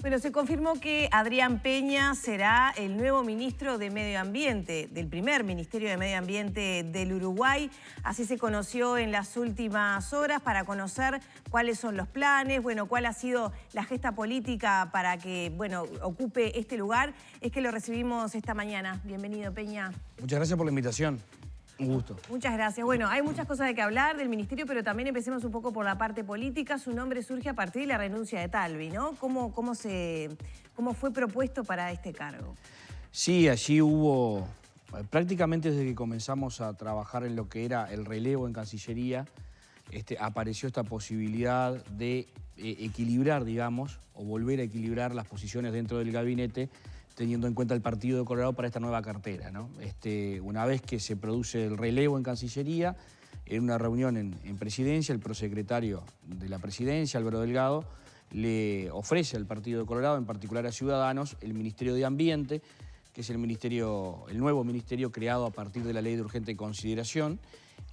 Bueno, se confirmó que Adrián Peña será el nuevo ministro de Medio Ambiente, del primer Ministerio de Medio Ambiente del Uruguay. Así se conoció en las últimas horas para conocer cuáles son los planes, bueno, cuál ha sido la gesta política para que, bueno, ocupe este lugar. Es que lo recibimos esta mañana. Bienvenido, Peña. Muchas gracias por la invitación. Un gusto. Muchas gracias. Bueno, hay muchas cosas de que hablar del ministerio, pero también empecemos un poco por la parte política. Su nombre surge a partir de la renuncia de Talvi, ¿no? ¿Cómo fue propuesto para este cargo? Sí, allí hubo, prácticamente desde que comenzamos a trabajar en lo que era el relevo en Cancillería, apareció esta posibilidad de equilibrar, digamos, o volver a equilibrar las posiciones dentro del gabinete, teniendo en cuenta el Partido de Colorado para esta nueva cartera, ¿no? Una vez que se produce el relevo en Cancillería, en una reunión en Presidencia, el prosecretario de la Presidencia, Álvaro Delgado, le ofrece al Partido de Colorado, en particular a Ciudadanos, el Ministerio de Ambiente, que es el nuevo ministerio creado a partir de la Ley de Urgente Consideración.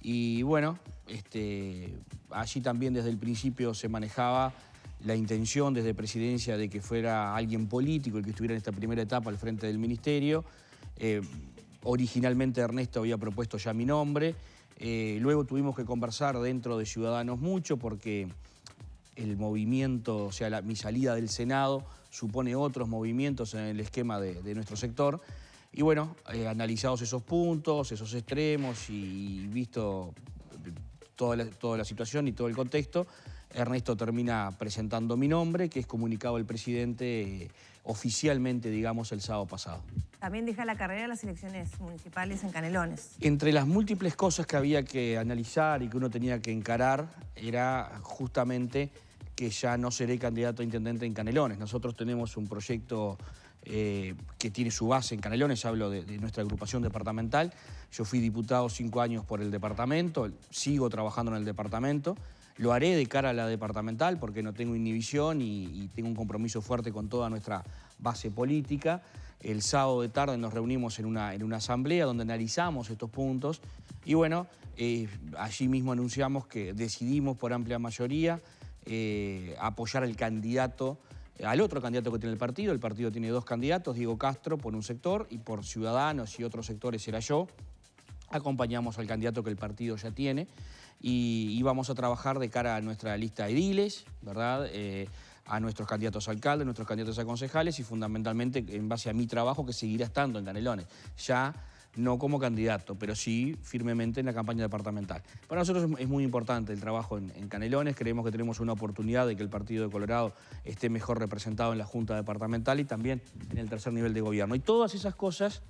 Y bueno, allí también desde el principio se manejaba la intención desde Presidencia de que fuera alguien político el que estuviera en esta primera etapa al frente del ministerio. Originalmente Ernesto había propuesto ya mi nombre. Luego tuvimos que conversar dentro de Ciudadanos mucho porque el movimiento, o sea, mi salida del Senado supone otros movimientos en el esquema de nuestro sector. Y bueno, analizados esos puntos, esos extremos y visto toda la situación y todo el contexto, Ernesto termina presentando mi nombre, que es comunicado al presidente oficialmente, digamos, el sábado pasado. También deja la carrera de las elecciones municipales en Canelones. Entre las múltiples cosas que había que analizar y que uno tenía que encarar, era justamente que ya no seré candidato a intendente en Canelones. Nosotros tenemos un proyecto que tiene su base en Canelones, hablo de nuestra agrupación departamental. Yo fui diputado 5 años por el departamento, sigo trabajando en el departamento. Lo haré de cara a la departamental porque no tengo inhibición y tengo un compromiso fuerte con toda nuestra base política. El sábado de tarde nos reunimos en una asamblea donde analizamos estos puntos y bueno, allí mismo anunciamos que decidimos por amplia mayoría apoyar al otro candidato que tiene el partido. El partido tiene 2 candidatos, Diego Castro por un sector y por Ciudadanos y otros sectores era yo. Acompañamos al candidato que el partido ya tiene y vamos a trabajar de cara a nuestra lista de ediles, ¿verdad? A nuestros candidatos a alcaldes, nuestros candidatos a concejales y fundamentalmente en base a mi trabajo que seguirá estando en Canelones. Ya no como candidato, pero sí firmemente en la campaña departamental. Para nosotros es muy importante el trabajo en Canelones. Creemos que tenemos una oportunidad de que el Partido de Colorado esté mejor representado en la Junta Departamental y también en el tercer nivel de gobierno. Y todas esas cosas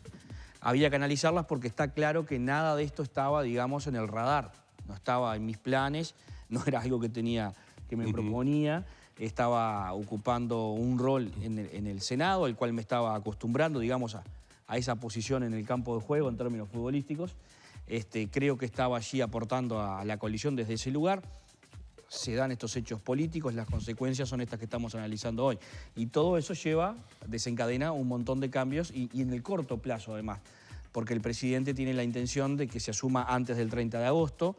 había que analizarlas porque está claro que nada de esto estaba, digamos, en el radar. No estaba en mis planes, no era algo que me proponía. Estaba ocupando un rol en el Senado, al cual me estaba acostumbrando, digamos, a esa posición en el campo de juego en términos futbolísticos. Creo que estaba allí aportando a la coalición desde ese lugar. Se dan estos hechos políticos, las consecuencias son estas que estamos analizando hoy. Y todo eso desencadena un montón de cambios y en el corto plazo además, porque el presidente tiene la intención de que se asuma antes del 30 de agosto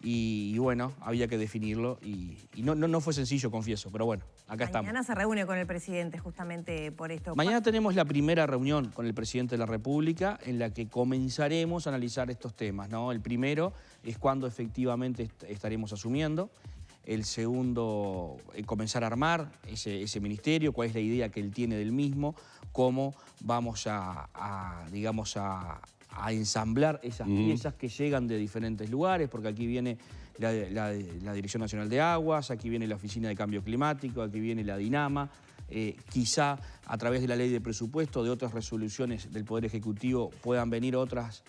y bueno, había que definirlo y no fue sencillo, confieso, pero bueno, acá estamos. Mañana se reúne con el presidente justamente por esto. Mañana tenemos la primera reunión con el presidente de la República en la que comenzaremos a analizar estos temas, ¿no? El primero es cuándo efectivamente estaremos asumiendo. El segundo, comenzar a armar ese ministerio, cuál es la idea que él tiene del mismo, cómo vamos digamos, a ensamblar esas piezas que llegan de diferentes lugares, porque aquí viene la Dirección Nacional de Aguas, aquí viene la Oficina de Cambio Climático, aquí viene la DINAMA, quizá a través de la ley de presupuesto, de otras resoluciones del Poder Ejecutivo puedan venir otras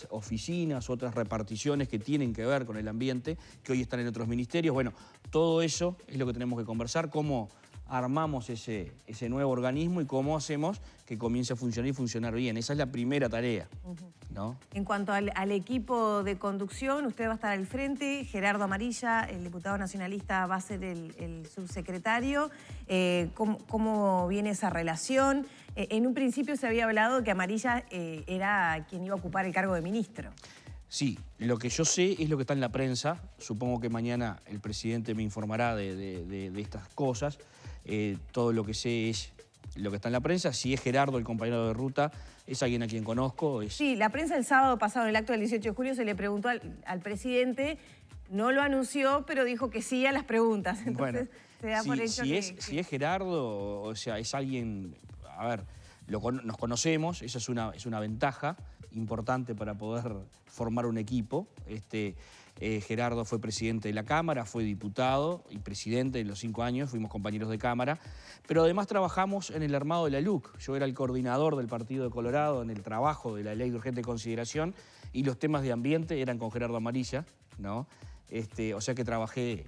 oficinas, otras reparticiones que tienen que ver con el ambiente, que hoy están en otros ministerios. Bueno, todo eso es lo que tenemos que conversar, cómo armamos ese nuevo organismo y cómo hacemos que comience a funcionar y funcionar bien. Esa es la primera tarea, ¿no? En cuanto al equipo de conducción, usted va a estar al frente, Gerardo Amarilla, el diputado nacionalista, va a ser el subsecretario. ¿Cómo viene esa relación? En un principio se había hablado de que Amarilla era quien iba a ocupar el cargo de ministro. Sí, lo que yo sé es lo que está en la prensa. Supongo que mañana el presidente me informará de estas cosas. todo lo que sé es lo que está en la prensa. Si es Gerardo, el compañero de ruta, es alguien a quien conozco. Sí, la prensa el sábado pasado, en el acto del 18 de julio, se le preguntó al presidente, no lo anunció, pero dijo que sí a las preguntas. Entonces, se da por hecho si es Gerardo, o sea, es alguien... A ver, nos conocemos, esa es una ventaja importante para poder formar un equipo. Gerardo fue presidente de la Cámara, fue diputado y presidente de los 5 años, fuimos compañeros de Cámara, pero además trabajamos en el armado de la LUC. Yo era el coordinador del Partido de Colorado en el trabajo de la Ley de Urgente Consideración y los temas de ambiente eran con Gerardo Amarilla, ¿no? O sea que trabajé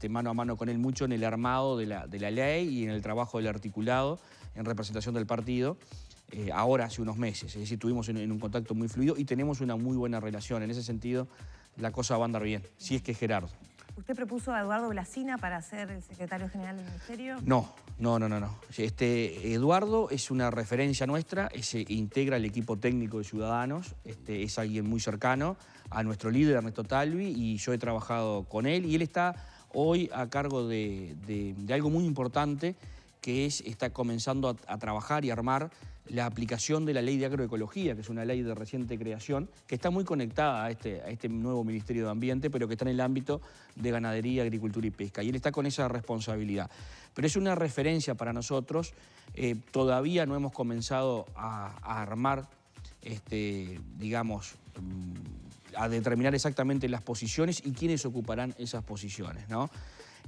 mano a mano con él mucho en el armado de la ley y en el trabajo del articulado en representación del partido. Ahora hace unos meses, es decir, estuvimos en un contacto muy fluido y tenemos una muy buena relación. En ese sentido, la cosa va a andar bien, si es que es Gerardo. ¿Usted propuso a Eduardo Blasina para ser el secretario general del Ministerio? No. Eduardo es una referencia nuestra, se integra el equipo técnico de Ciudadanos, es alguien muy cercano a nuestro líder Ernesto Talvi y yo he trabajado con él y él está hoy a cargo de algo muy importante que está comenzando a trabajar y armar la aplicación de la ley de agroecología, que es una ley de reciente creación, que está muy conectada a este nuevo Ministerio de Ambiente, pero que está en el ámbito de ganadería, agricultura y pesca. Y él está con esa responsabilidad. Pero es una referencia para nosotros. Todavía no hemos comenzado a armar, digamos, a determinar exactamente las posiciones y quiénes ocuparán esas posiciones, ¿no?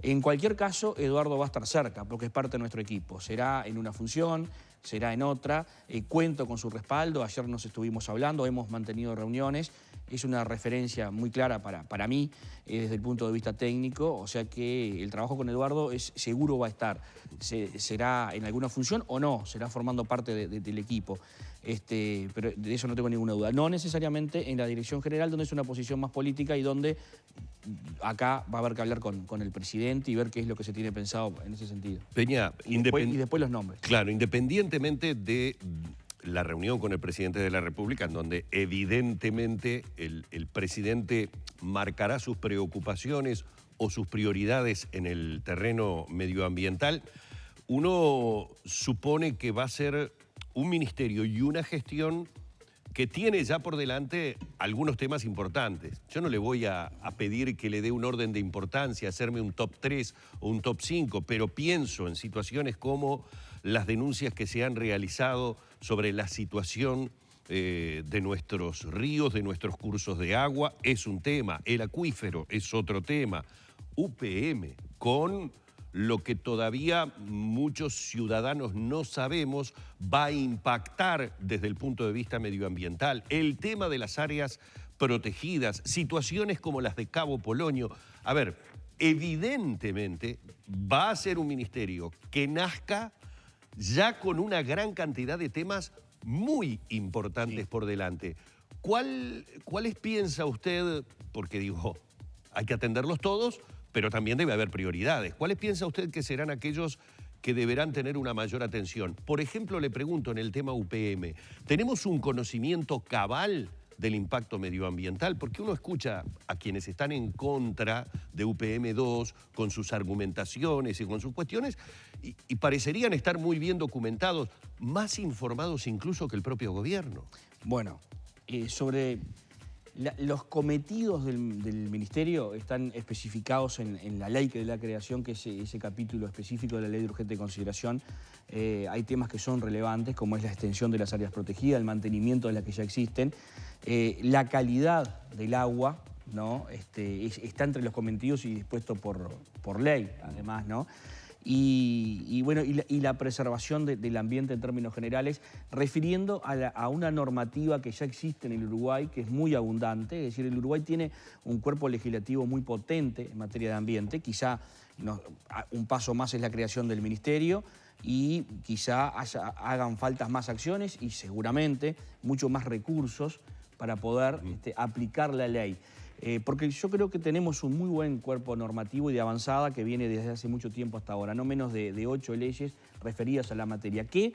En cualquier caso, Eduardo va a estar cerca, porque es parte de nuestro equipo. Será en una función, será en otra. Cuento con su respaldo. Ayer nos estuvimos hablando, hemos mantenido reuniones. Es una referencia muy clara para mí desde el punto de vista técnico. O sea que el trabajo con Eduardo seguro va a estar. Será en alguna función o no, será formando parte del equipo. Pero de eso no tengo ninguna duda. No necesariamente en la dirección general, donde es una posición más política y donde acá va a haber que hablar con el presidente y ver qué es lo que se tiene pensado en ese sentido. Peña, y después los nombres. Claro, independientemente de la reunión con el presidente de la República, en donde evidentemente el presidente marcará sus preocupaciones o sus prioridades en el terreno medioambiental, uno supone que va a ser un ministerio y una gestión que tiene ya por delante algunos temas importantes. Yo no le voy a pedir que le dé un orden de importancia, hacerme un top 3 o un top 5, pero pienso en situaciones como las denuncias que se han realizado sobre la situación de nuestros ríos, de nuestros cursos de agua, es un tema. El acuífero es otro tema. UPM, con lo que todavía muchos ciudadanos no sabemos, va a impactar desde el punto de vista medioambiental. El tema de las áreas protegidas, situaciones como las de Cabo Polonio. A ver, evidentemente va a ser un ministerio que nazca ya con una gran cantidad de temas muy importantes por delante. ¿Cuáles piensa usted? Porque digo, hay que atenderlos todos, pero también debe haber prioridades. ¿Cuáles piensa usted que serán aquellos que deberán tener una mayor atención? Por ejemplo, le pregunto en el tema UPM, ¿tenemos un conocimiento cabal del impacto medioambiental? Porque uno escucha a quienes están en contra de UPM2 con sus argumentaciones y con sus cuestiones y parecerían estar muy bien documentados, más informados incluso que el propio gobierno. Bueno, sobre los cometidos del Ministerio están especificados en la ley de la creación, que es ese capítulo específico de la Ley de Urgente Consideración. Hay temas que son relevantes, como es la extensión de las áreas protegidas, el mantenimiento de las que ya existen, la calidad del agua, ¿no? Está entre los cometidos y dispuesto por ley, además, ¿no? Y la preservación del ambiente en términos generales, refiriendo a una normativa que ya existe en el Uruguay, que es muy abundante. Es decir, el Uruguay tiene un cuerpo legislativo muy potente en materia de ambiente. Quizá un paso más es la creación del ministerio y quizá hagan faltas más acciones y seguramente mucho más recursos para poder aplicar la ley. Porque yo creo que tenemos un muy buen cuerpo normativo y de avanzada que viene desde hace mucho tiempo hasta ahora, no menos de 8 leyes referidas a la materia, que,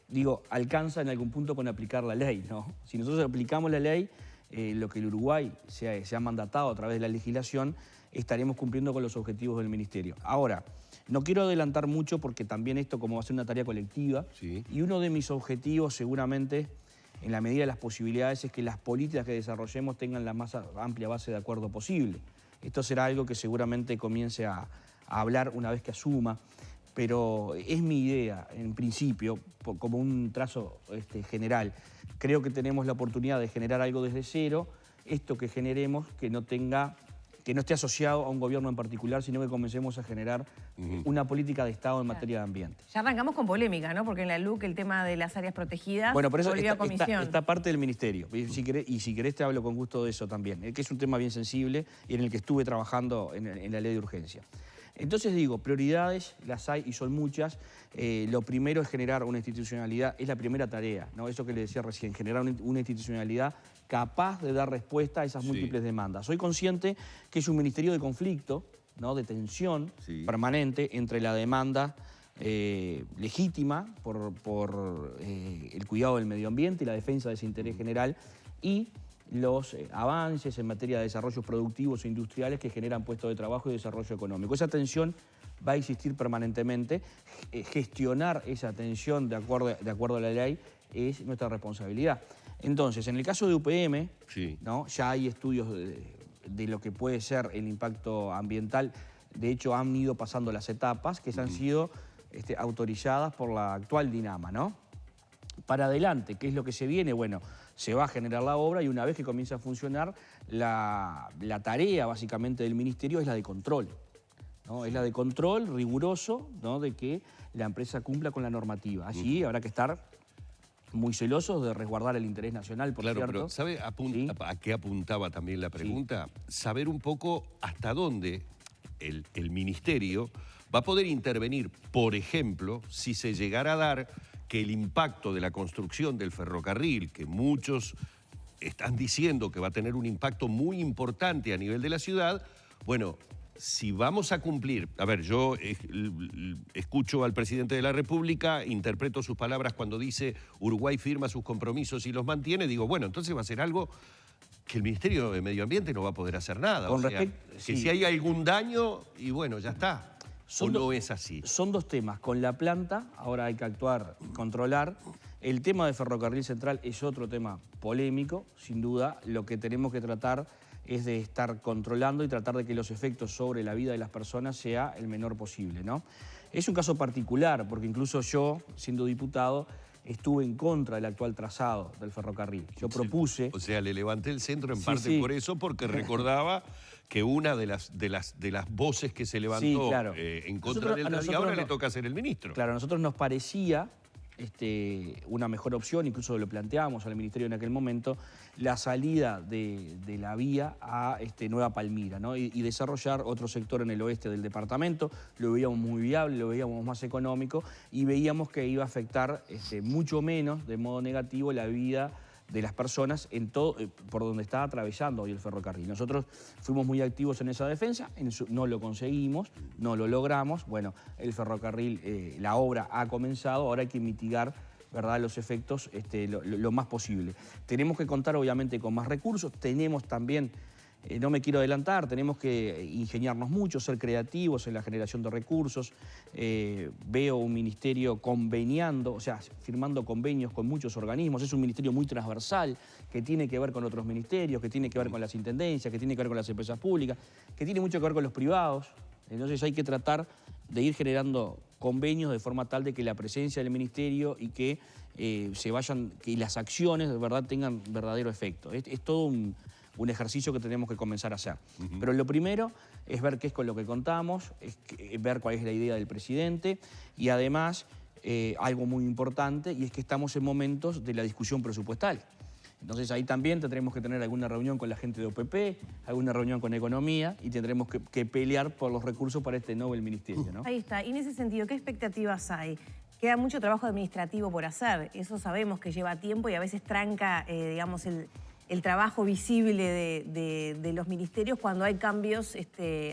digo, alcanza en algún punto con aplicar la ley, ¿no? Si nosotros aplicamos la ley, lo que el Uruguay se ha mandatado a través de la legislación, estaremos cumpliendo con los objetivos del Ministerio. Ahora, no quiero adelantar mucho porque también esto como va a ser una tarea colectiva, Sí. y uno de mis objetivos seguramente, en la medida de las posibilidades, es que las políticas que desarrollemos tengan la más amplia base de acuerdo posible. Esto será algo que seguramente comience a hablar una vez que asuma, pero es mi idea, en principio, como un trazo general. Creo que tenemos la oportunidad de generar algo desde cero, esto que generemos que no esté asociado a un gobierno en particular, sino que comencemos a generar una política de Estado en materia de ambiente. Ya arrancamos con polémica, ¿no? Porque en la LUC el tema de las áreas protegidas Bueno, por eso volvió a comisión. está parte del Ministerio. Y si querés te hablo con gusto de eso también, que es un tema bien sensible y en el que estuve trabajando en la ley de urgencia. Entonces digo, prioridades las hay y son muchas. Lo primero es generar una institucionalidad, es la primera tarea, ¿no? Eso que le decía recién, generar una institucionalidad capaz de dar respuesta a esas múltiples demandas. Soy consciente que es un ministerio de conflicto, ¿no? De tensión permanente entre la demanda legítima por el cuidado del medio ambiente y la defensa de ese interés general y los avances en materia de desarrollos productivos e industriales que generan puestos de trabajo y desarrollo económico. Esa tensión va a existir permanentemente. Gestionar esa tensión de acuerdo a la ley es nuestra responsabilidad. Entonces, en el caso de UPM, ¿no? Ya hay estudios de lo que puede ser el impacto ambiental. De hecho, han ido pasando las etapas que han sido autorizadas por la actual Dinama, ¿no? Para adelante, ¿qué es lo que se viene? Bueno, se va a generar la obra y una vez que comience a funcionar, la tarea básicamente del Ministerio es la de control, ¿no? Es la de control riguroso, ¿no? De que la empresa cumpla con la normativa. Allí habrá que estar muy celosos de resguardar el interés nacional, por cierto. Pero ¿sabe a qué apuntaba también la pregunta? Saber un poco hasta dónde el Ministerio va a poder intervenir, por ejemplo, si se llegara a dar que el impacto de la construcción del ferrocarril, que muchos están diciendo que va a tener un impacto muy importante a nivel de la ciudad, bueno, si vamos a cumplir, a ver, yo escucho al presidente de la República, interpreto sus palabras cuando dice Uruguay firma sus compromisos y los mantiene, digo, bueno, entonces va a ser algo que el Ministerio de Medio Ambiente no va a poder hacer nada. O sea, que si hay algún daño, y bueno, ya está. ¿O no es así? Son dos temas. Con la planta, ahora hay que actuar y controlar. El tema de Ferrocarril Central es otro tema polémico, sin duda. Lo que tenemos que tratar es de estar controlando y tratar de que los efectos sobre la vida de las personas sea el menor posible, ¿no? Es un caso particular, porque incluso yo, siendo diputado, estuve en contra del actual trazado del ferrocarril. Yo propuse... O sea, le levanté el centro en parte por eso, porque recordaba que una de las voces que se levantó en contra del y ahora le toca ser el ministro. Claro, a nosotros nos parecía una mejor opción, incluso lo planteábamos al Ministerio en aquel momento, la salida de la vía a Nueva Palmira, ¿no? y desarrollar otro sector en el oeste del departamento. Lo veíamos muy viable, lo veíamos más económico y veíamos que iba a afectar mucho menos de modo negativo la vida de las personas en todo, por donde está atravesando hoy el ferrocarril. Nosotros fuimos muy activos en esa defensa, no lo conseguimos, no lo logramos. Bueno, el ferrocarril, la obra ha comenzado, ahora hay que mitigar, ¿verdad?, los efectos lo más posible. Tenemos que contar obviamente con más recursos, tenemos también... no me quiero adelantar, tenemos que ingeniarnos mucho, ser creativos en la generación de recursos. Veo un ministerio conveniando, o sea, firmando convenios con muchos organismos. Es un ministerio muy transversal, que tiene que ver con otros ministerios, que tiene que ver con las intendencias, que tiene que ver con las empresas públicas, que tiene mucho que ver con los privados. Entonces hay que tratar de ir generando convenios de forma tal de que la presencia del ministerio y que que las acciones de verdad tengan verdadero efecto. Es todo un ejercicio que tenemos que comenzar a hacer. Pero lo primero es ver qué es con lo que contamos, ver cuál es la idea del presidente y además algo muy importante, y es que estamos en momentos de la discusión presupuestal. Entonces ahí también tendremos que tener alguna reunión con la gente de OPP, alguna reunión con Economía y tendremos que pelear por los recursos para este nuevo ministerio, ¿no? Ahí está. Y en ese sentido, ¿qué expectativas hay? Queda mucho trabajo administrativo por hacer. Eso sabemos que lleva tiempo y a veces tranca, digamos, el trabajo visible de los ministerios cuando hay cambios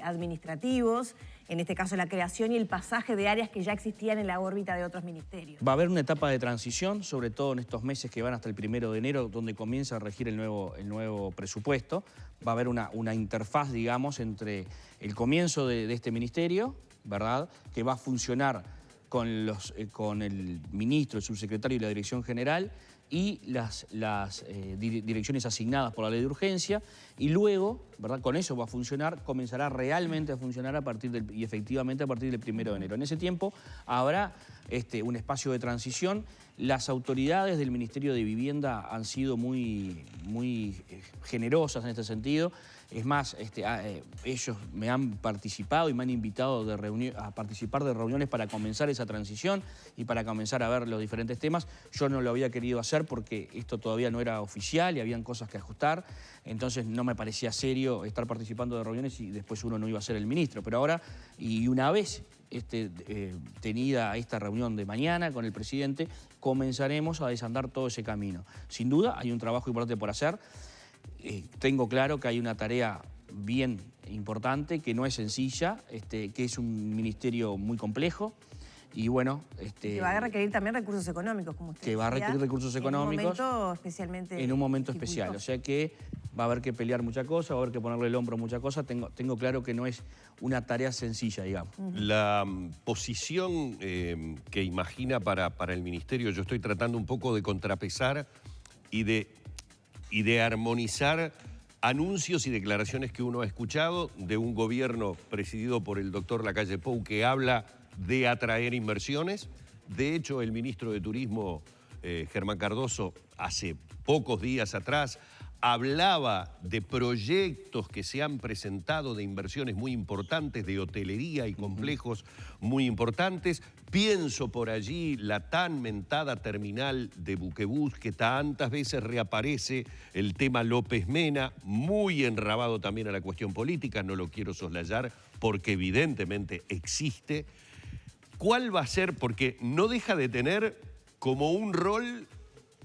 administrativos. en este caso la creación y el pasaje de áreas que ya existían en la órbita de otros ministerios. Va a haber una etapa de transición, sobre todo en estos meses que van hasta el 1 de enero, donde comienza a regir el nuevo presupuesto. Va a haber una interfaz, digamos, entre el comienzo de este ministerio, ¿verdad?, que va a funcionar con el ministro, el subsecretario y la dirección general, y las direcciones asignadas por la ley de urgencia, y luego, ¿verdad?, con eso va a funcionar, comenzará realmente a funcionar y efectivamente a partir del 1 de enero. En ese tiempo habrá un espacio de transición. Las autoridades del Ministerio de Vivienda han sido muy generosas en este sentido. Es más, ellos me han participado y me han invitado a participar de reuniones para comenzar esa transición y para comenzar a ver los diferentes temas. Yo no lo había querido hacer porque esto todavía no era oficial y habían cosas que ajustar. Entonces no me parecía serio estar participando de reuniones y después uno no iba a ser el ministro. Pero ahora, y una vez tenida esta reunión de mañana con el presidente, comenzaremos a desandar todo ese camino. Sin duda hay un trabajo importante por hacer. Tengo claro que hay una tarea bien importante, que no es sencilla, que es un ministerio muy complejo y bueno... que va a requerir también recursos económicos, como usted decía. Que va a requerir recursos económicos. En un momento especialmente... En un momento especial, o sea que va a haber que pelear muchas cosas, va a haber que ponerle el hombro a muchas cosas. Tengo claro que no es una tarea sencilla, digamos. La posición que imagina para el ministerio, yo estoy tratando un poco de contrapesar y de armonizar anuncios y declaraciones que uno ha escuchado de un gobierno presidido por el doctor Lacalle Pou, que habla de atraer inversiones. De hecho, el ministro de Turismo, Germán Cardoso, hace pocos días atrás, hablaba de proyectos que se han presentado de inversiones muy importantes, de hotelería y complejos muy importantes. Pienso por allí la tan mentada terminal de Buquebús, que tantas veces reaparece, el tema López Mena, muy enrabado también a la cuestión política, no lo quiero soslayar porque evidentemente existe. ¿Cuál va a ser? Porque no deja de tener como un rol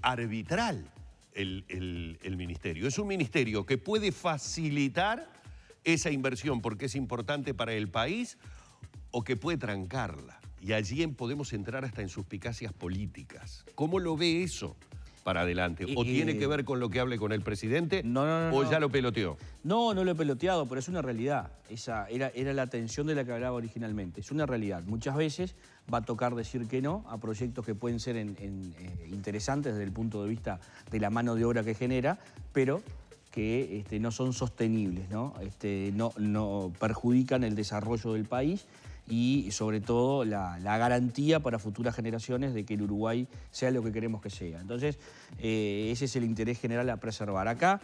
arbitral el ministerio. Es un ministerio que puede facilitar esa inversión porque es importante para el país o que puede trancarla. Y allí podemos entrar hasta en suspicacias políticas. ¿Cómo lo ve eso para adelante? ¿O tiene que ver con lo que hable con el presidente? No, ¿O ya lo peloteó? No lo he peloteado, pero es una realidad. Esa era la tensión de la que hablaba originalmente. Es una realidad. Muchas veces va a tocar decir que no a proyectos que pueden ser interesantes desde el punto de vista de la mano de obra que genera, pero que no son sostenibles, ¿no? No perjudican el desarrollo del país y sobre todo la garantía para futuras generaciones de que el Uruguay sea lo que queremos que sea. Entonces, ese es el interés general a preservar. Acá,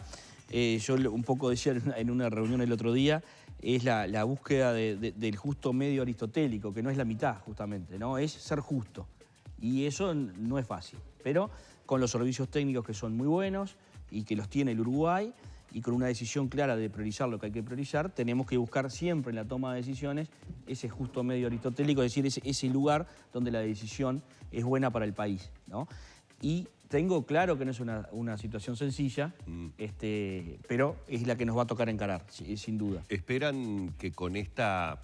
yo un poco decía en una reunión el otro día, es la búsqueda del justo medio aristotélico, que no es la mitad justamente, ¿no? Es ser justo. Y eso no es fácil, pero con los servicios técnicos que son muy buenos y que los tiene el Uruguay, y con una decisión clara de priorizar lo que hay que priorizar, tenemos que buscar siempre en la toma de decisiones ese justo medio aristotélico, es decir, ese lugar donde la decisión es buena para el país, ¿no? Y tengo claro que no es una situación sencilla, pero es la que nos va a tocar encarar, sin duda. ¿Esperan que con esta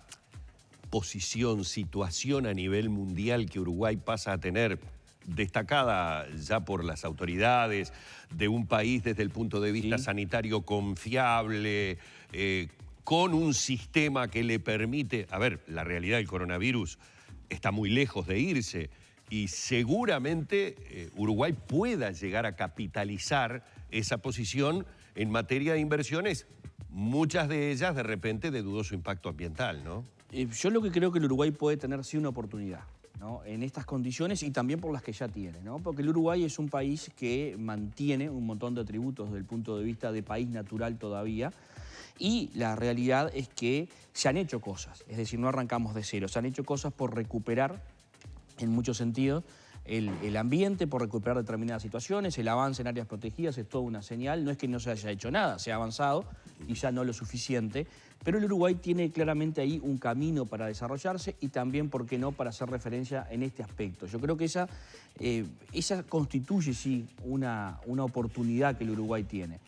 situación a nivel mundial que Uruguay pasa a tener, destacada ya por las autoridades, de un país desde el punto de vista sanitario confiable, con un sistema que le permite... A ver, la realidad del coronavirus está muy lejos de irse y seguramente Uruguay pueda llegar a capitalizar esa posición en materia de inversiones, muchas de ellas de repente de dudoso impacto ambiental, ¿no? Yo lo que creo que el Uruguay puede tener sí una oportunidad, ¿no? En estas condiciones y también por las que ya tiene, ¿no? Porque el Uruguay es un país que mantiene un montón de atributos desde el punto de vista de país natural todavía, y la realidad es que se han hecho cosas, es decir, no arrancamos de cero, se han hecho cosas por recuperar en muchos sentidos el ambiente, por recuperar determinadas situaciones. El avance en áreas protegidas es toda una señal, no es que no se haya hecho nada, se ha avanzado y ya no lo suficiente, pero el Uruguay tiene claramente ahí un camino para desarrollarse y también, ¿por qué no?, para hacer referencia en este aspecto. Yo creo que esa constituye, sí, una oportunidad que el Uruguay tiene.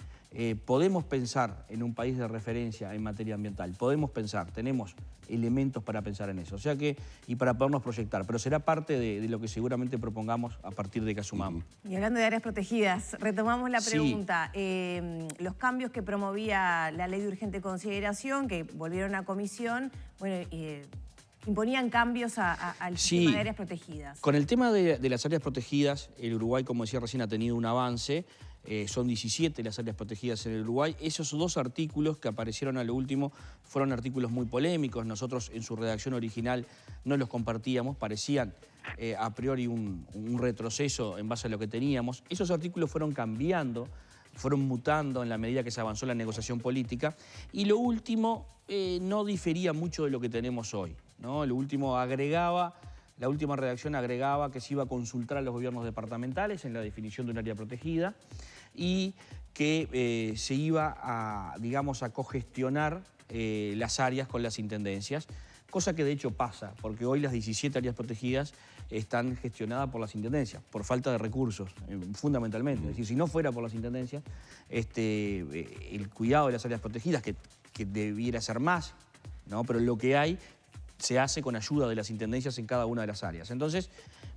podemos pensar en un país de referencia en materia ambiental, podemos pensar, tenemos elementos para pensar en eso, o sea que, y para podernos proyectar, pero será parte de lo que seguramente propongamos a partir de que asumamos. Y hablando de áreas protegidas, retomamos la pregunta. Sí. Los cambios que promovía la ley de urgente consideración, que volvieron a comisión, bueno, imponían cambios al sistema de áreas protegidas. Con el tema de las áreas protegidas, el Uruguay, como decía recién, ha tenido un avance. Son 17 las áreas protegidas en el Uruguay. Esos 2 artículos que aparecieron a lo último fueron artículos muy polémicos. Nosotros en su redacción original no los compartíamos, parecían a priori un retroceso en base a lo que teníamos. Esos artículos fueron cambiando, fueron mutando en la medida que se avanzó la negociación política. Y lo último no difería mucho de lo que tenemos hoy, ¿no? Lo último agregaba... La última redacción agregaba que se iba a consultar a los gobiernos departamentales en la definición de un área protegida y que se iba a, digamos, a cogestionar las áreas con las intendencias, cosa que de hecho pasa, porque hoy las 17 áreas protegidas están gestionadas por las intendencias, por falta de recursos, fundamentalmente. Es decir, si no fuera por las intendencias, el cuidado de las áreas protegidas, que debiera ser más, ¿no? Pero lo que hay se hace con ayuda de las intendencias en cada una de las áreas. Entonces,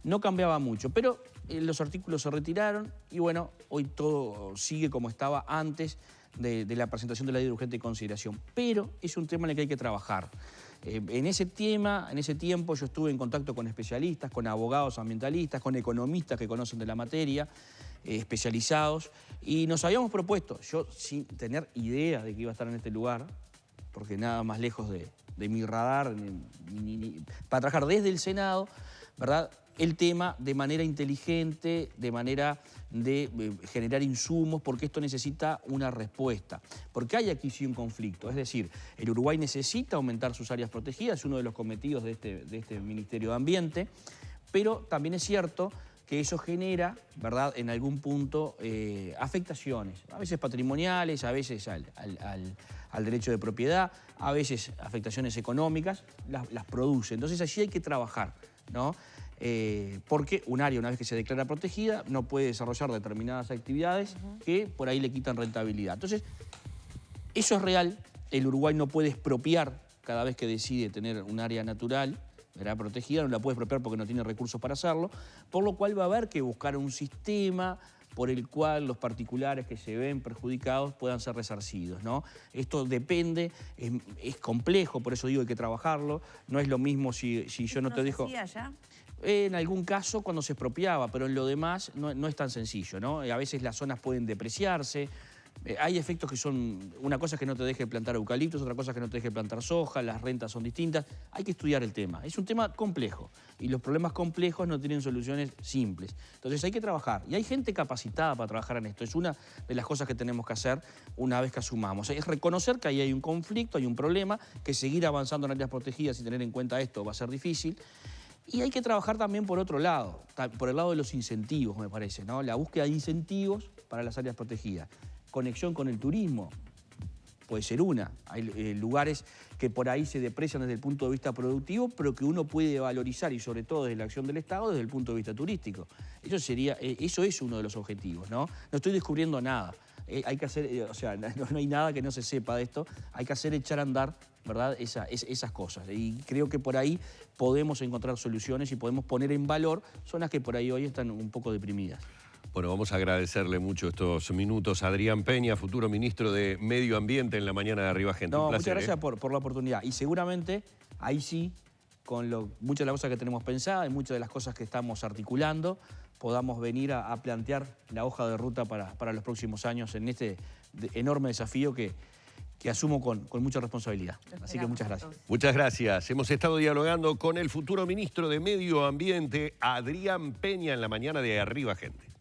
no cambiaba mucho, pero los artículos se retiraron y bueno, hoy todo sigue como estaba antes de la presentación de la ley de urgente consideración. Pero es un tema en el que hay que trabajar. En ese tiempo yo estuve en contacto con especialistas, con abogados ambientalistas, con economistas que conocen de la materia, especializados, y nos habíamos propuesto, yo sin tener idea de que iba a estar en este lugar, porque nada más lejos de mi radar, para trabajar desde el Senado, ¿verdad?, el tema de manera inteligente, de manera de generar insumos, porque esto necesita una respuesta. Porque hay aquí sí un conflicto, es decir, el Uruguay necesita aumentar sus áreas protegidas, es uno de los cometidos de este Ministerio de Ambiente, pero también es cierto que eso genera, ¿verdad?, en algún punto afectaciones, a veces patrimoniales, a veces al derecho de propiedad, a veces afectaciones económicas, las produce. Entonces allí hay que trabajar, ¿no? Porque un área, una vez que se declara protegida, no puede desarrollar determinadas actividades que por ahí le quitan rentabilidad. Entonces, eso es real. El Uruguay no puede expropiar cada vez que decide tener un área natural, ¿verdad?, protegida, no la puede expropiar porque no tiene recursos para hacerlo, por lo cual va a haber que buscar un sistema por el cual los particulares que se ven perjudicados puedan ser resarcidos, ¿no? Esto depende, es complejo, por eso digo hay que trabajarlo. No es lo mismo si yo no te dejo... ¿Ya? En algún caso cuando se expropiaba, pero en lo demás no es tan sencillo, ¿no? A veces las zonas pueden depreciarse. Hay efectos que son, una cosa es que no te deje plantar eucaliptos, otra cosa es que no te deje plantar soja, las rentas son distintas. Hay que estudiar el tema. Es un tema complejo y los problemas complejos no tienen soluciones simples. Entonces hay que trabajar y hay gente capacitada para trabajar en esto. Es una de las cosas que tenemos que hacer una vez que asumamos. Es reconocer que ahí hay un conflicto, hay un problema, que seguir avanzando en áreas protegidas y tener en cuenta esto va a ser difícil. Y hay que trabajar también por otro lado, por el lado de los incentivos, me parece, ¿no? La búsqueda de incentivos para las áreas protegidas. Conexión con el turismo, puede ser una. Hay lugares que por ahí se deprecian desde el punto de vista productivo, pero que uno puede valorizar, y sobre todo desde la acción del Estado, desde el punto de vista turístico. Eso es uno de los objetivos, ¿no? No estoy descubriendo nada. Hay que hacer, o sea, no hay nada que no se sepa de esto. Hay que hacer echar a andar, ¿verdad?, esas cosas. Y creo que por ahí podemos encontrar soluciones y podemos poner en valor zonas que por ahí hoy están un poco deprimidas. Bueno, vamos a agradecerle mucho estos minutos a Adrián Peña, futuro ministro de Medio Ambiente en la mañana de Arriba Gente. No, un placer, muchas gracias por la oportunidad. Y seguramente ahí sí, con muchas de las cosas que tenemos pensadas y muchas de las cosas que estamos articulando, podamos venir a plantear la hoja de ruta para los próximos años en este enorme desafío que asumo con mucha responsabilidad. Así que muchas gracias. Muchas gracias. Hemos estado dialogando con el futuro ministro de Medio Ambiente, Adrián Peña, en la mañana de Arriba Gente.